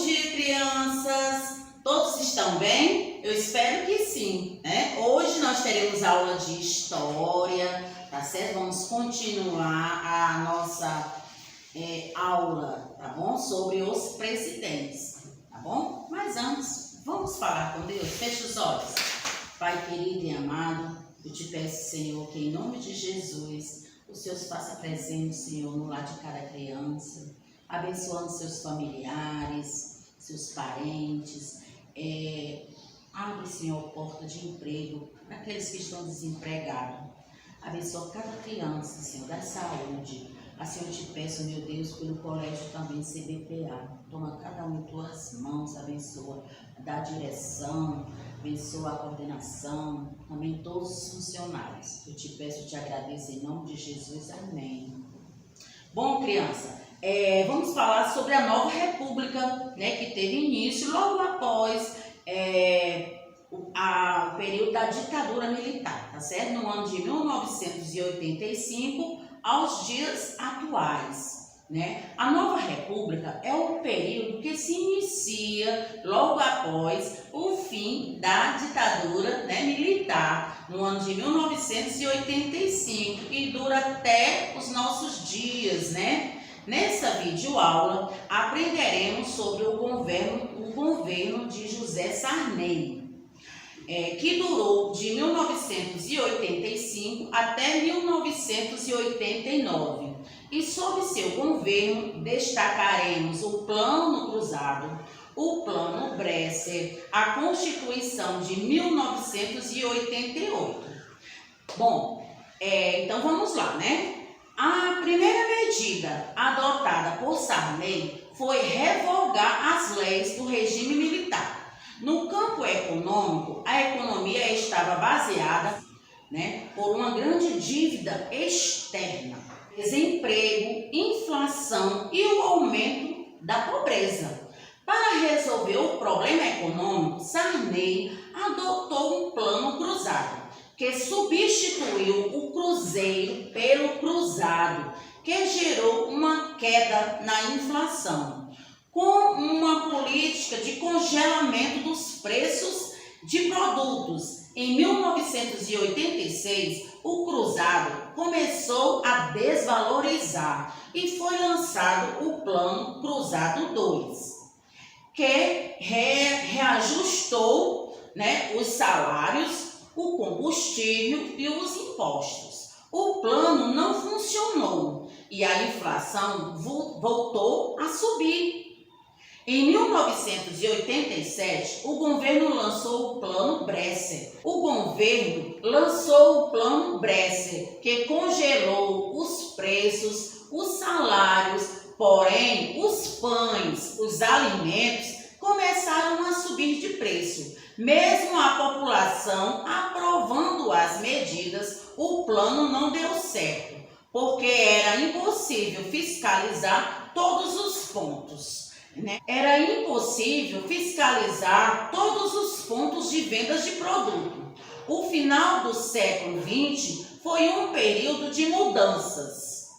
dia, crianças! Todos estão bem? Eu espero que sim, né? Hoje nós teremos aula de história, tá certo? Vamos continuar a nossa aula, tá bom? Sobre os presidentes, tá bom? Mas antes, vamos falar com Deus. Feche os olhos. Pai querido e amado, eu te peço, Senhor, que em nome de Jesus, o Senhor se faça presente, Senhor, no lar de cada criança, abençoando seus familiares, seus parentes. Abre, Senhor, porta de emprego para aqueles que estão desempregados. Abençoa cada criança, Senhor, da saúde. Assim eu te peço, meu Deus, pelo colégio também CBPA. Toma cada um em tuas mãos, abençoa, dá direção, abençoa a coordenação, também todos os funcionários. Eu te peço, eu te agradeço em nome de Jesus. Amém. Bom, criança, vamos falar sobre a nova república, né, que teve início logo após o período da ditadura militar, tá certo? No ano de 1985 aos dias atuais, né? A nova república é o período que se inicia logo após o fim da ditadura, né, militar, no ano de 1985 e dura até os nossos dias, né? Nessa videoaula aprenderemos sobre o governo de José Sarney, que durou de 1985 até 1989. E sob seu governo destacaremos o Plano Cruzado, o Plano Bresser, a Constituição de 1988. Bom, então vamos lá, né? A primeira medida adotada por Sarney foi revogar as leis do regime militar. No campo econômico, a economia estava baseada, né, por uma grande dívida externa, desemprego, inflação e o aumento da pobreza. Para resolver o problema econômico, Sarney adotou um plano cruzado, que substituiu o cruzeiro pelo cruzado, que gerou uma queda na inflação. Com uma política de congelamento dos preços de produtos, em 1986, o cruzado começou a desvalorizar e foi lançado o Plano Cruzado 2, que reajustou, né, os salários, o combustível e os impostos. O plano não funcionou e a inflação voltou a subir. Em 1987, o governo lançou o Plano Bresser. Que congelou os preços, os salários, porém os pães, os alimentos começaram a subir de preço. Mesmo a população aprovando as medidas, o plano não deu certo, porque era impossível fiscalizar todos os pontos, né? Era impossível fiscalizar todos os pontos de vendas de produto. O final do século XX foi um período de mudanças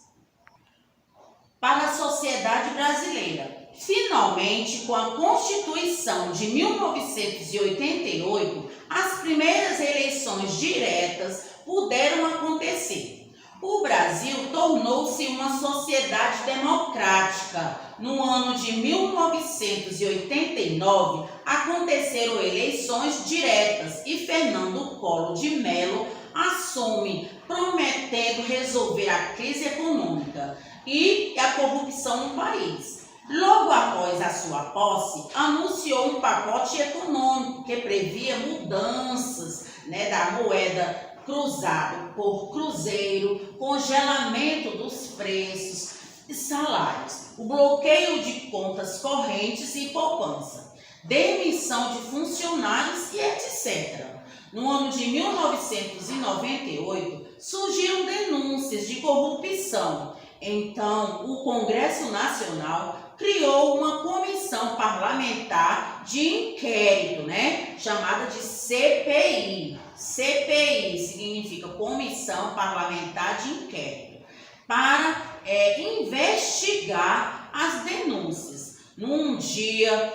para a sociedade brasileira. Finalmente, com a Constituição de 1988, as primeiras eleições diretas puderam acontecer. O Brasil tornou-se uma sociedade democrática. No ano de 1989, aconteceram eleições diretas e Fernando Collor de Mello assume, prometendo resolver a crise econômica e a corrupção no país. Logo após a sua posse, anunciou um pacote econômico que previa mudanças, né, da moeda cruzado por cruzeiro, congelamento dos preços e salários, o bloqueio de contas correntes e poupança, demissão de funcionários e etc. No ano de 1998, surgiram denúncias de corrupção. Então, o Congresso Nacional criou uma comissão parlamentar de inquérito, né, chamada de CPI. CPI significa Comissão Parlamentar de Inquérito, para investigar as denúncias. No dia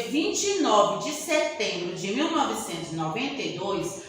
29 de setembro de 1992,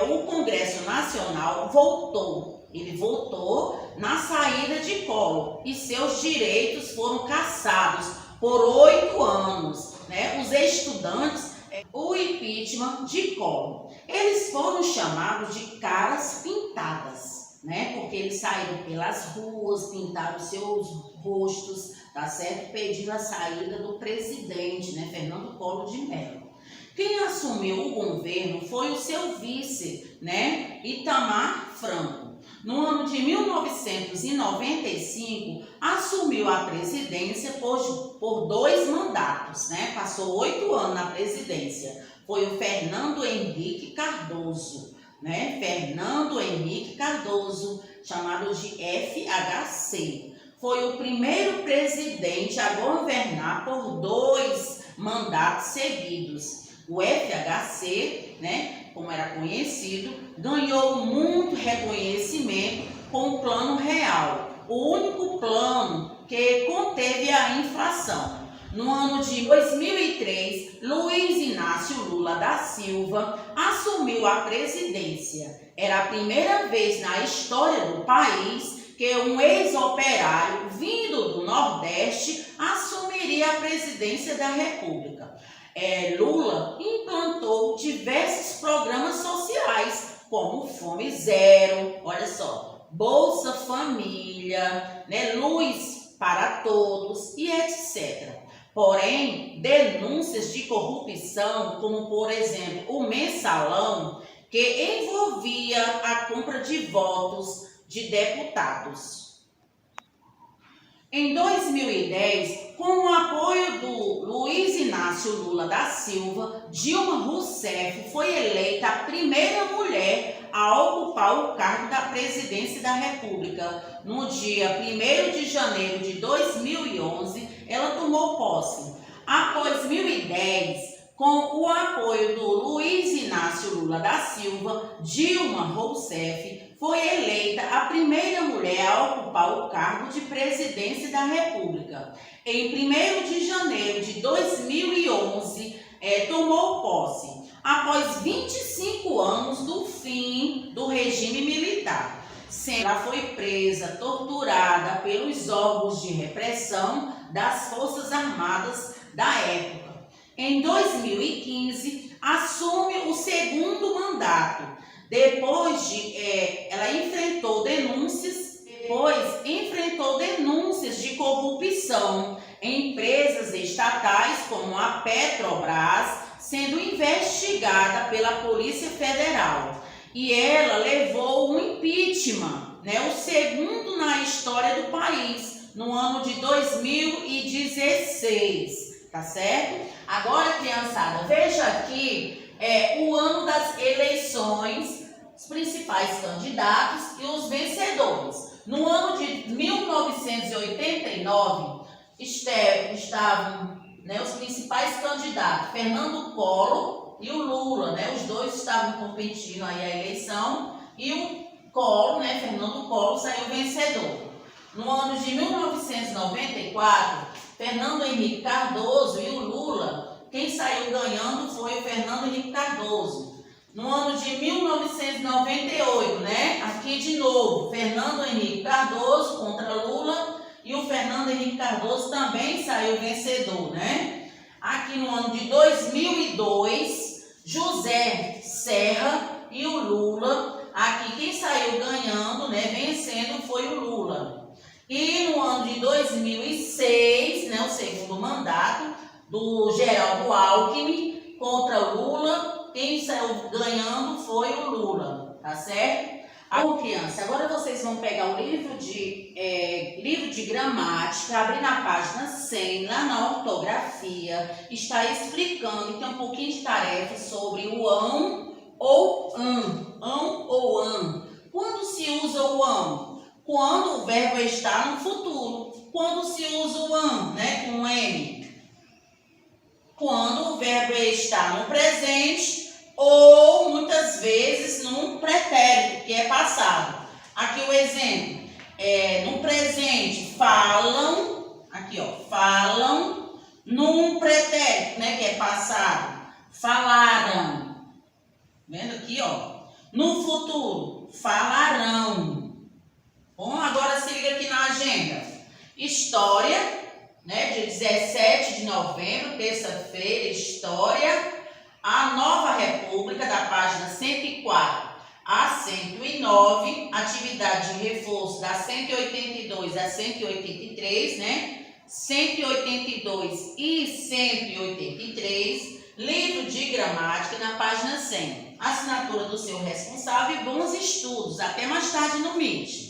o Congresso Nacional votou. Ele votou na saída de Collor e seus direitos foram cassados por 8 anos. Né? Os estudantes, o impeachment de Collor. Eles foram chamados de caras pintadas, né? Porque eles saíram pelas ruas, pintaram seus rostos, tá certo? Pedindo a saída do presidente, né? Fernando Collor de Mello. Quem assumiu o governo foi o seu vice, né? Itamar Franco. No ano de 1995, assumiu a presidência por 2 mandatos, né? Passou 8 anos na presidência. Foi o Fernando Henrique Cardoso, né? Fernando Henrique Cardoso, chamado de FHC. Foi o primeiro presidente a governar por 2 mandatos seguidos. O FHC, né, como era conhecido, ganhou muito reconhecimento com o Plano Real, o único plano que conteve a inflação. No ano de 2003, Luiz Inácio Lula da Silva assumiu a presidência. Era a primeira vez na história do país que um ex-operário vindo do Nordeste assumiria a presidência da República. Lula implantou diversos programas sociais, como Fome Zero, olha só, Bolsa Família, né, Luz para Todos e etc. Porém, denúncias de corrupção, como por exemplo o Mensalão, que envolvia a compra de votos de deputados. Em 2010, com o apoio do Luiz Inácio Lula da Silva, Dilma Rousseff foi eleita a primeira mulher a ocupar o cargo da presidência da República. No dia 1º de janeiro de 2011, ela tomou posse. Após 2010, com o apoio do Luiz Inácio Lula da Silva, Dilma Rousseff foi eleita a primeira mulher a ocupar o cargo de presidência da República. Em 1º de janeiro de 2011, tomou posse, após 25 anos do fim do regime militar. Ela foi presa, torturada pelos órgãos de repressão das Forças Armadas da época. Em 2015, assume o 2º mandato. Depois ela enfrentou denúncias de corrupção em empresas estatais como a Petrobras, sendo investigada pela Polícia Federal. E ela levou um impeachment, né, o 2º na história do país, no ano de 2016, tá certo? Agora, criançada, veja aqui o ano das eleições, os principais candidatos e os vencedores. No ano de 1989, estavam, né, os principais candidatos, Fernando Collor e o Lula, né, os dois estavam competindo aí a eleição e o Collor, né, Fernando Collor, saiu vencedor. No ano de 1994, Fernando Henrique Cardoso e o Lula, quem saiu ganhando foi o Fernando Henrique Cardoso. No ano de 1998, né? Aqui de novo, Fernando Henrique Cardoso contra Lula e o Fernando Henrique Cardoso também saiu vencedor, né? Aqui no ano de 2002, José Serra e o Lula. Aqui quem saiu ganhando, né? Vencendo foi o Lula. E no ano de 2006, né? O 2º mandato do Geraldo Alckmin contra o Lula. Quem saiu ganhando foi o Lula, tá certo? Bom, criança, agora vocês vão pegar o livro de gramática, abrir na página 100, lá na ortografia, está explicando, tem um pouquinho de tarefa sobre o ão ou an. Quando se usa o ão? Quando o verbo está no futuro. Quando se usa o an, né, com M? Quando o verbo está no presente ou muitas vezes num pretérito, que é passado. Aqui o exemplo, no presente falam, aqui ó, falam Num pretérito, né, que é passado, falaram. Vendo aqui, ó. No futuro, falarão. Bom, agora se liga aqui na agenda. História, né, dia 17 de novembro, terça-feira, História. A Nova República, da página 104 a 109, atividade de reforço da 182 a 183, né? 182 e 183, livro de gramática na página 100. Assinatura do seu responsável e bons estudos. Até mais tarde no Meet.